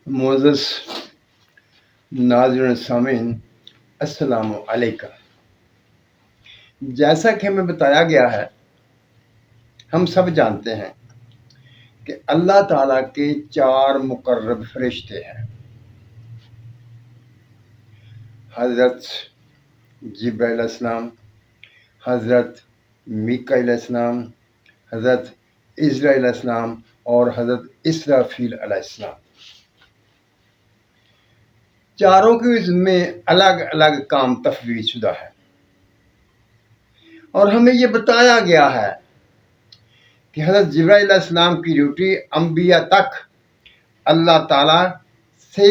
معزز ناظرین سامعین السلام علیکم۔ جیسا کہ ہمیں بتایا گیا ہے، ہم سب جانتے ہیں کہ اللہ تعالیٰ کے 4 مقرب فرشتے ہیں۔ حضرت جبرائیل علیہ السلام، حضرت میکائیل علیہ السلام، حضرت عزرائیل علیہ السلام اور حضرت اسرافیل علیہ السلام۔ چاروں کے ذمے الگ الگ کام تفویض شدہ ہے، اور ہمیں یہ بتایا گیا ہے کہ حضرت جبرائیل علیہ السلام کی ڈیوٹی انبیاء تک اللہ تعالیٰ سے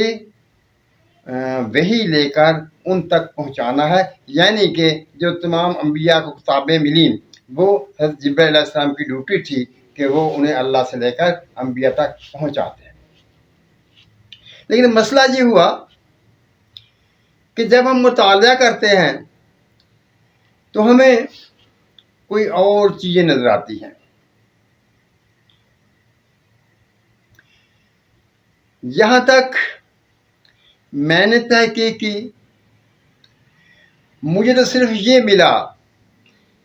وحی لے کر ان تک پہنچانا ہے، یعنی کہ جو تمام انبیاء کو کتابیں ملیں وہ حضرت جبرائیل علیہ السلام کی ڈیوٹی تھی کہ وہ انہیں اللہ سے لے کر انبیاء تک پہنچاتے ہیں۔ لیکن مسئلہ یہ ہوا کہ جب ہم مطالعہ کرتے ہیں تو ہمیں کوئی اور چیزیں نظر آتی ہیں۔ یہاں تک میں نے تحقیق کی، مجھے تو صرف یہ ملا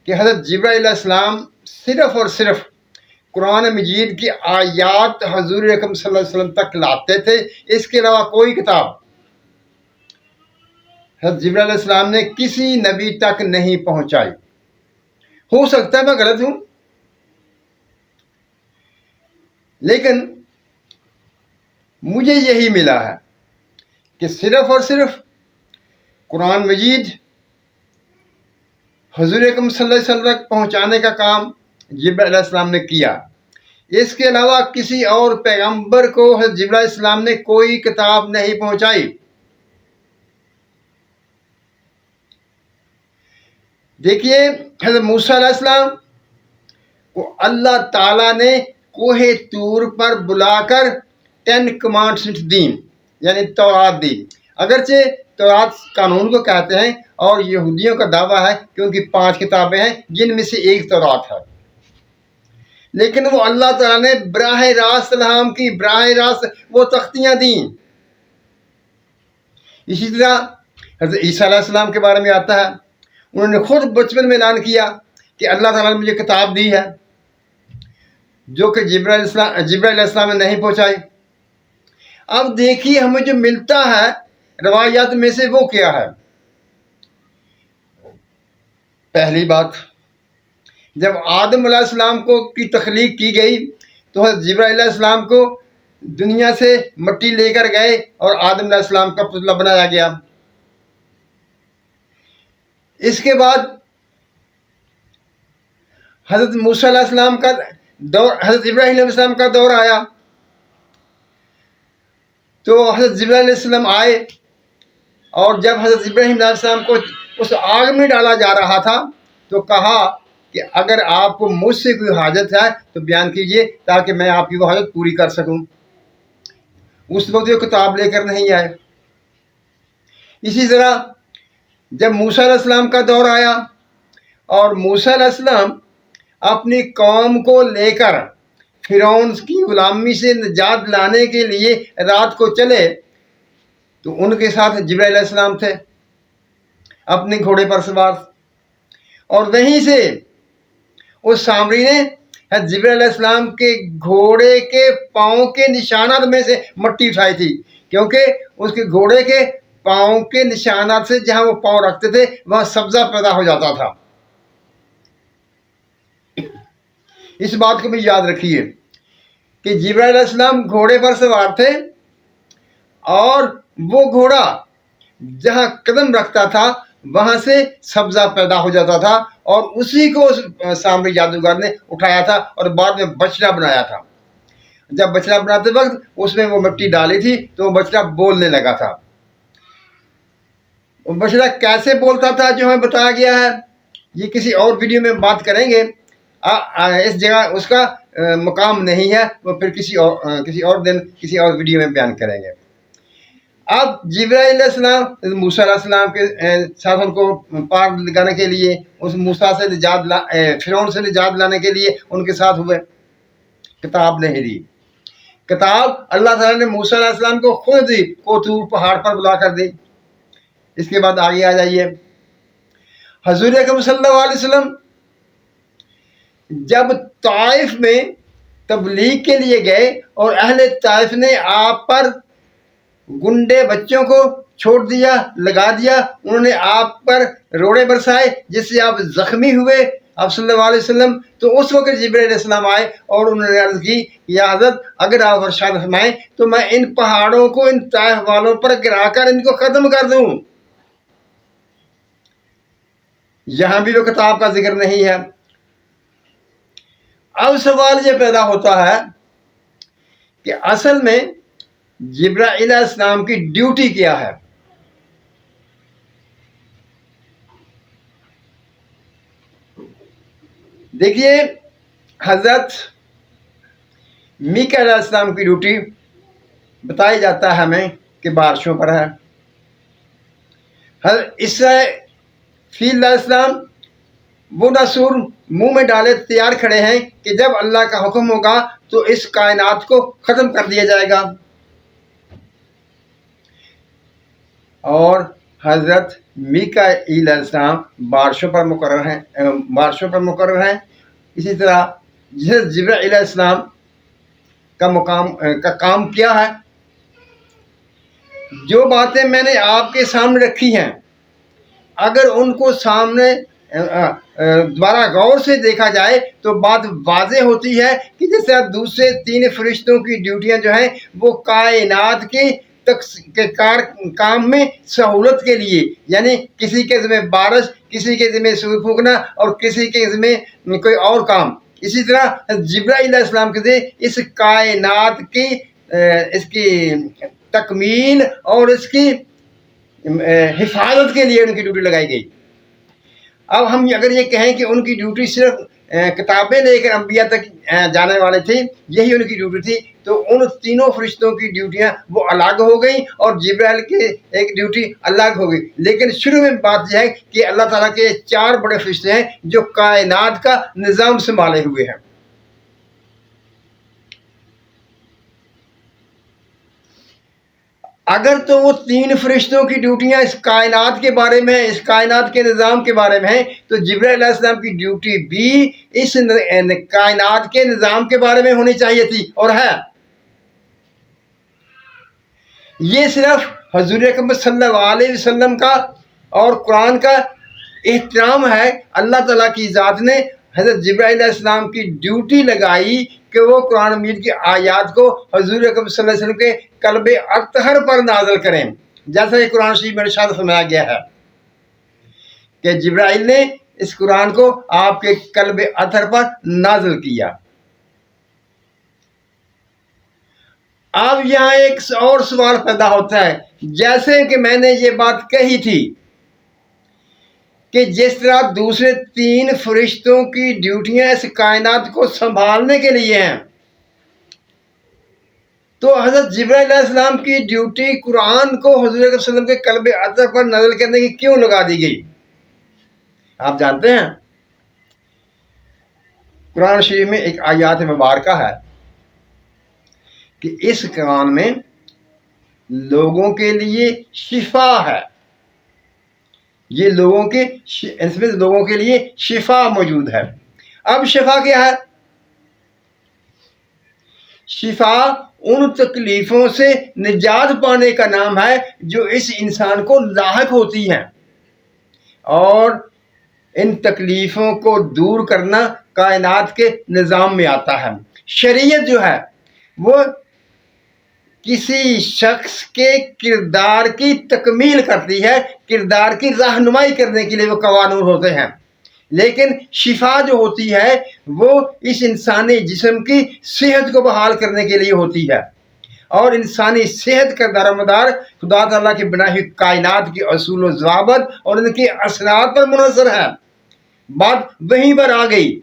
کہ حضرت جبرائیل علیہ السلام صرف اور صرف قرآن مجید کی آیات حضور اکرم صلی اللہ علیہ وسلم تک لاتے تھے، اس کے علاوہ کوئی کتاب حضرت جبرائیل علیہ السلام نے کسی نبی تک نہیں پہنچائی۔ ہو سکتا ہے میں غلط ہوں، لیکن مجھے یہی ملا ہے کہ صرف اور صرف قرآن مجید حضور اکرم صلی اللہ علیہ وسلم تک پہنچانے کا کام جبرائیل علیہ السلام نے کیا۔ اس کے علاوہ کسی اور پیغمبر کو حضرت جبرائیل علیہ السلام نے کوئی کتاب نہیں پہنچائی۔ دیکھیے، حضرت موسیٰ علیہ السلام کو اللہ تعالیٰ نے کوہ طور پر بلا کر 10 کمانڈمنٹس دیں، یعنی تورات دی۔ اگرچہ تورات قانون کو کہتے ہیں، اور یہودیوں کا دعویٰ ہے کہ ان کی 5 کتابیں ہیں جن میں سے ایک تورات ہے، لیکن وہ اللہ تعالیٰ نے براہ راست وہ تختیاں دیں۔ اسی طرح حضرت عیسیٰ علیہ السلام کے بارے میں آتا ہے، انہوں نے خود بچپن میں اعلان کیا کہ اللہ تعالیٰ نے مجھے کتاب دی ہے، جو کہ جبرائیل علیہ السلام نے نہیں پہنچائی۔ اب دیکھیے ہمیں جو ملتا ہے روایات میں سے وہ کیا ہے۔ پہلی بات، جب آدم علیہ السلام کی تخلیق کی گئی تو حضرت جبرائیل علیہ السلام کو دنیا سے مٹی لے کر گئے اور آدم علیہ السلام کا پتلا بنایا گیا۔ اس کے بعد حضرت موسیٰ علیہ السلام کا دور، حضرت ابراہیم علیہ السلام کا دور آیا، تو حضرت جبرائیل علیہ السلام آئے، اور جب حضرت ابراہیم علیہ السلام کو اس آگ میں ڈالا جا رہا تھا تو کہا کہ اگر آپ کو مجھ سے کوئی حاجت ہے تو بیان کیجئے تاکہ میں آپ کی وہ حاجت پوری کر سکوں۔ اس وقت وہ کتاب لے کر نہیں آئے۔ اسی طرح جب موسیٰ علیہ السلام کا دور آیا اور موسیٰ علیہ السلام اپنی قوم کو لے کر فرعون کی غلامی سے نجات لانے کے لیے رات کو چلے تو ان کے ساتھ جبرائیل علیہ السلام تھے اپنے گھوڑے پر سوار، اور وہیں سے اس سامری نے جبرائیل علیہ السلام کے گھوڑے کے پاؤں کے نشانات میں سے مٹی اٹھائی تھی، کیونکہ اس کے گھوڑے کے پاؤں کے نشانات سے جہاں وہ پاؤں رکھتے تھے وہاں سبزہ پیدا ہو جاتا تھا۔ اس بات کو بھی یاد رکھیے کہ جبرائیل علیہ السلام گھوڑے پر سوار تھے، اور وہ گھوڑا جہاں قدم رکھتا تھا وہاں سے سبزہ پیدا ہو جاتا تھا، اور اسی کو سامری جادوگر نے اٹھایا تھا اور بعد میں بچڑا بنایا تھا۔ جب بچڑا بناتے وقت اس میں وہ مٹی ڈالی تھی تو وہ بچڑا بولنے لگا تھا۔ وہ بچڑا کیسے بولتا تھا جو ہمیں بتایا گیا ہے، یہ کسی اور ویڈیو میں بات کریں گے، اس جگہ اس کا مقام نہیں ہے، وہ پھر کسی اور دن کسی اور ویڈیو میں بیان کریں گے۔ اب جبرائیل علیہ السلام موسیٰ علیہ السلام کے ساتھ ان کو پار لگانے کے لیے، اس موسیٰ سے فرعون سے نجات لانے کے لیے ان کے ساتھ ہوئے، کتاب نہیں دی۔ کتاب اللہ تعالیٰ نے موسیٰ علیہ السلام کو خود دی، کو طور پہاڑ پر بلا کر دی۔ اس کے بعد آگے آ جائیے، حضور اکرم صلی اللہ علیہ وسلم جب طائف میں تبلیغ کے لیے گئے اور اہل طائف نے آپ پر گنڈے بچوں کو چھوڑ دیا، لگا دیا، انہوں نے آپ پر روڑے برسائے جس سے آپ زخمی ہوئے آپ صلی اللہ علیہ وسلم، تو اس وقت جبرائیل علیہ السلام آئے اور انہوں نے عرض کی، یا حضرت اگر آپ ارشاد فرمائیں تو میں ان پہاڑوں کو ان طائف والوں پر گرا کر ان کو ختم کر دوں۔ یہاں بھی وہ کتاب کا ذکر نہیں ہے۔ اب سوال یہ پیدا ہوتا ہے کہ اصل میں جبرائیل علیہ السلام کی ڈیوٹی کیا ہے؟ دیکھیے، حضرت میکائیل علیہ السلام کی ڈیوٹی بتایا جاتا ہے ہمیں کہ بارشوں پر ہے۔ حضرت اسرافیل علیہ السلام وہ ناسور منہ میں ڈالے تیار کھڑے ہیں کہ جب اللہ کا حکم ہوگا تو اس کائنات کو ختم کر دیا جائے گا۔ اور حضرت میکائیل علیہ السلام بارشوں پر مقرر ہیں۔ اسی طرح جبرائیل علیہ السلام کا کام کیا ہے؟ جو باتیں میں نے آپ کے سامنے رکھی ہیں، اگر ان کو سامنے دوبارہ غور سے دیکھا جائے تو بات واضح ہوتی ہے کہ جس طرح دوسرے 3 فرشتوں کی ڈیوٹیاں جو ہیں وہ کائنات کے کام میں سہولت کے لیے، یعنی کسی کے ذمہ بارش، کسی کے ذمہ سوئی پھونکنا اور کسی کے ذمہ کوئی اور کام، اسی طرح جبرائیل علیہ السلام کے ذمہ اس کائنات کی اس کی تکمیل اور اس کی حفاظت کے لیے ان کی ڈیوٹی لگائی گئی۔ اب ہم اگر یہ کہیں کہ ان کی ڈیوٹی صرف کتابیں لے کر انبیاء تک جانے والے تھے، یہی ان کی ڈیوٹی تھی، تو ان 3 فرشتوں کی ڈیوٹیاں وہ الگ ہو گئیں اور جبرائیل کی ایک ڈیوٹی الگ ہو گئی۔ لیکن شروع میں بات یہ ہے کہ اللہ تعالیٰ کے 4 بڑے فرشتے ہیں جو کائنات کا نظام سنبھالے ہوئے ہیں۔ اگر تو وہ 3 فرشتوں کی ڈیوٹیاں اس کائنات کے بارے میں، اس کائنات کے نظام کے بارے میں ہیں، تو جبرائیل علیہ السلام کی ڈیوٹی بھی اس کائنات کے نظام کے بارے میں ہونی چاہیے تھی، اور ہے۔ یہ صرف حضور اکرم صلی اللہ علیہ وسلم کا اور قرآن کا احترام ہے۔ اللہ تعالیٰ کی ذات نے حضرت جبرائیل علیہ السلام کی ڈیوٹی لگائی کہ وہ قرآن مجید کی آیات کو حضور اکرم صلی اللہ علیہ وسلم کے قلب اطہر پر نازل کریں، جیسا کہ قرآن شریف میں ارشاد فرمایا گیا ہے کہ جبرائیل نے اس قرآن کو آپ کے قلب اطہر پر نازل کیا۔ اب یہاں ایک اور سوال پیدا ہوتا ہے، جیسے کہ میں نے یہ بات کہی تھی کہ جس طرح دوسرے 3 فرشتوں کی ڈیوٹیاں اس کائنات کو سنبھالنے کے لیے ہیں، تو حضرت جبرائیل علیہ السلام کی ڈیوٹی قرآن کو حضور صلی اللہ علیہ وسلم کے قلب اطہر پر نازل کرنے کی کیوں لگا دی گئی؟ آپ جانتے ہیں، قرآن شریف میں ایک آیات مبارکہ ہے کہ اس قرآن میں لوگوں کے لیے شفا ہے، یہ اس میں لوگوں کے لیے شفا موجود ہے۔ اب شفا کیا ہے؟ شفا ان تکلیفوں سے نجات پانے کا نام ہے جو اس انسان کو لاحق ہوتی ہیں، اور ان تکلیفوں کو دور کرنا کائنات کے نظام میں آتا ہے۔ شریعت جو ہے وہ کسی شخص کے کردار کی تکمیل کرتی ہے، کردار کی رہنمائی کرنے کے لیے وہ قوانین ہوتے ہیں، لیکن شفا جو ہوتی ہے وہ اس انسانی جسم کی صحت کو بحال کرنے کے لیے ہوتی ہے، اور انسانی صحت کا دار و مدار خدا تعالیٰ کی بنائی ہوئی کائنات کے اصول و ضوابط اور ان کے اثرات پر منحصر ہے۔ بات وہیں پر آ گئی،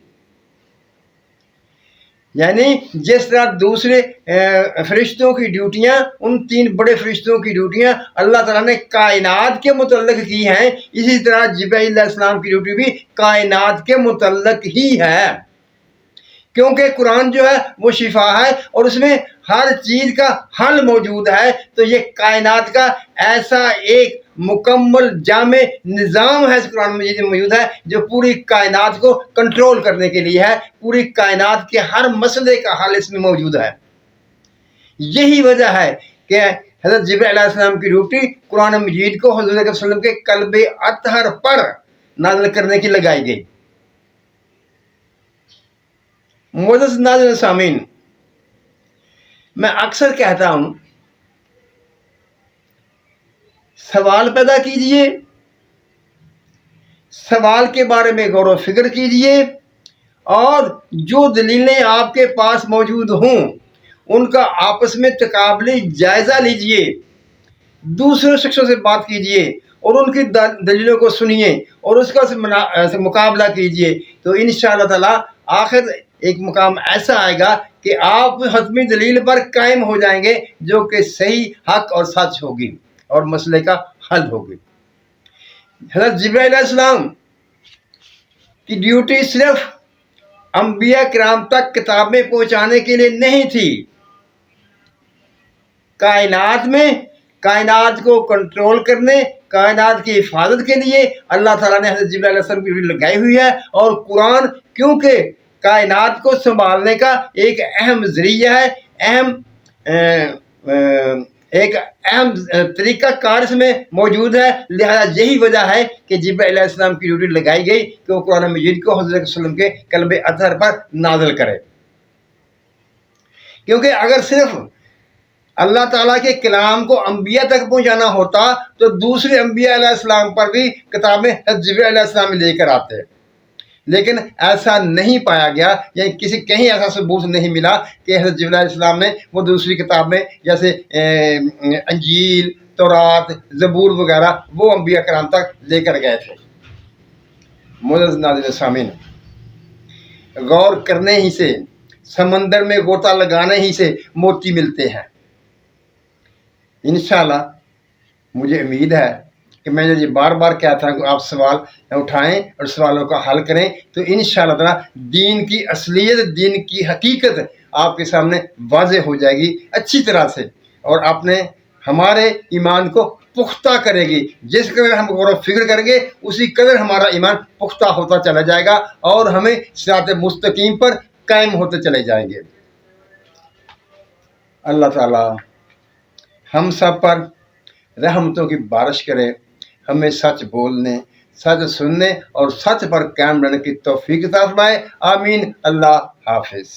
یعنی جس طرح دوسرے فرشتوں کی ڈیوٹیاں، ان 3 بڑے فرشتوں کی ڈیوٹیاں اللہ تعالیٰ نے کائنات کے متعلق کی ہیں، اسی طرح جبرائیل علیہ السلام کی ڈیوٹی بھی کائنات کے متعلق ہی ہے۔ کیونکہ قرآن جو ہے وہ شفا ہے اور اس میں ہر چیز کا حل موجود ہے. تو یہ کائنات کا ایسا ایک مکمل جامع نظام ہے اس قرآن مجید میں موجود ہے جو پوری کائنات کو کنٹرول کرنے کے لیے ہے. پوری کائنات کے ہر مسئلے کا حل اس میں موجود ہے. یہی وجہ ہے کہ حضرت جبرائیل علیہ السلام کی ڈیوٹی قرآن مجید کو حضور صلی اللہ علیہ وسلم کے قلب اطہر پر نازل کرنے کی لگائی گئی. معزز ناظرین سامعین، میں اکثر کہتا ہوں سوال پیدا کیجئے، سوال کے بارے میں غور و فکر کیجئے اور جو دلیلیں آپ کے پاس موجود ہوں ان کا آپس میں تقابلی جائزہ لیجئے، دوسرے شخصوں سے بات کیجئے اور ان کی دلیلوں کو سنیے اور اس کا مقابلہ کیجئے. تو انشاءاللہ تعالی آخر ایک مقام ایسا آئے گا کہ آپ حتمی دلیل پر قائم ہو جائیں گے جو کہ صحیح، حق اور سچ ہوگی اور مسئلے کا حل ہوگی. حضرت جبرائیل علیہ السلام کی ڈیوٹی صرف انبیاء کرام تک کتابیں پہنچانے کے لیے نہیں تھی. کائنات میں کائنات کو کنٹرول کرنے، کائنات کی حفاظت کے لیے اللہ تعالیٰ نے حضرت جبرائیل علیہ السلام کی ڈیوٹی لگائی ہوئی ہے. اور قرآن کیونکہ کائنات کو سنبھالنے کا ایک اہم ذریعہ ہے، ایک اہم طریقہ کار اس میں موجود ہے، لہذا یہی وجہ ہے کہ جبرائیل علیہ السلام کی ڈیوٹی لگائی گئی کہ وہ قرآن مجید کو حضرت صلی اللہ علیہ وسلم کے قلب اطہر پر نازل کرے. کیونکہ اگر صرف اللہ تعالیٰ کے کلام کو انبیاء تک پہنچانا ہوتا تو دوسرے انبیاء علیہ السلام پر بھی کتابیں حضرت جبرائیل علیہ السلام لے کر آتے، لیکن ایسا نہیں پایا گیا، یعنی کہیں ایسا ثبوت نہیں ملا کہ حضرت جبرائیل علیہ السلام نے وہ دوسری کتابیں جیسے انجیل، تورات، زبور وغیرہ وہ انبیاء کرام تک لے کر گئے تھے. معزز ناظرین سامعین، غور کرنے ہی سے، سمندر میں غوطہ لگانے ہی سے موتی ملتے ہیں. انشاءاللہ مجھے امید ہے کہ میں یہ بار بار کہتا ہوں کہ آپ سوال اٹھائیں اور سوالوں کا حل کریں تو انشاءاللہ تعالی دین کی اصلیت، دین کی حقیقت آپ کے سامنے واضح ہو جائے گی اچھی طرح سے، اور اپنے ہمارے ایمان کو پختہ کرے گی. جس قدر ہم غور و فکر کریں گے اسی قدر ہمارا ایمان پختہ ہوتا چلا جائے گا اور ہمیں صراط مستقیم پر قائم ہوتے چلے جائیں گے. اللہ تعالی ہم سب پر رحمتوں کی بارش کرے، ہمیں سچ بولنے، سچ سننے اور سچ پر قائم رہنے کی توفیق عطا فرمائے. آمین. اللہ حافظ.